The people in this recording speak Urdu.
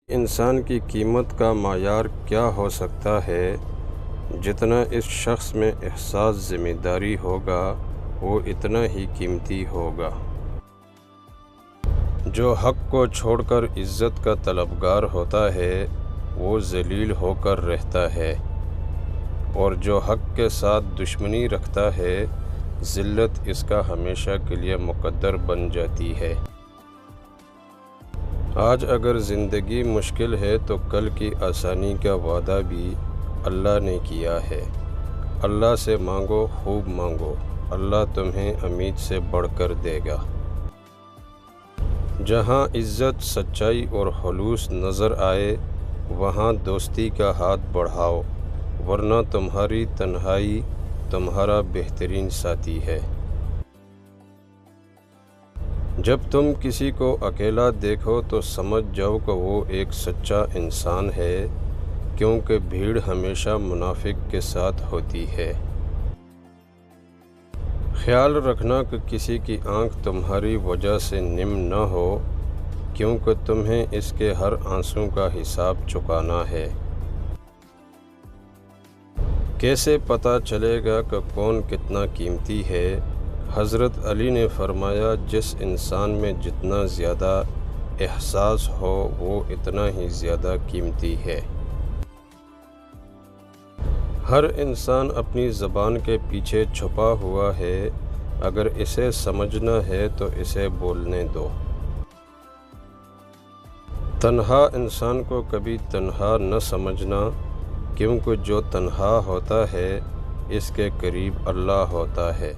انسان کی قیمت کا معیار کیا ہو سکتا ہے؟ جتنا اس شخص میں احساس ذمہ داری ہوگا وہ اتنا ہی قیمتی ہوگا۔ جو حق کو چھوڑ کر عزت کا طلبگار ہوتا ہے وہ ذلیل ہو کر رہتا ہے، اور جو حق کے ساتھ دشمنی رکھتا ہے ذلت اس کا ہمیشہ کے لیے مقدر بن جاتی ہے۔ آج اگر زندگی مشکل ہے تو کل کی آسانی کا وعدہ بھی اللہ نے کیا ہے۔ اللہ سے مانگو، خوب مانگو، اللہ تمہیں امید سے بڑھ کر دے گا۔ جہاں عزت، سچائی اور خلوص نظر آئے وہاں دوستی کا ہاتھ بڑھاؤ، ورنہ تمہاری تنہائی تمہارا بہترین ساتھی ہے۔ جب تم کسی کو اکیلا دیکھو تو سمجھ جاؤ کہ وہ ایک سچا انسان ہے، کیونکہ بھیڑ ہمیشہ منافق کے ساتھ ہوتی ہے۔ خیال رکھنا کہ کسی کی آنکھ تمہاری وجہ سے نم نہ ہو، کیونکہ تمہیں اس کے ہر آنسو کا حساب چکانا ہے۔ کیسے پتہ چلے گا کہ کون کتنا قیمتی ہے؟ حضرت علی نے فرمایا، جس انسان میں جتنا زیادہ احساس ہو وہ اتنا ہی زیادہ قیمتی ہے۔ ہر انسان اپنی زبان کے پیچھے چھپا ہوا ہے، اگر اسے سمجھنا ہے تو اسے بولنے دو۔ تنہا انسان کو کبھی تنہا نہ سمجھنا، کیونکہ جو تنہا ہوتا ہے اس کے قریب اللہ ہوتا ہے۔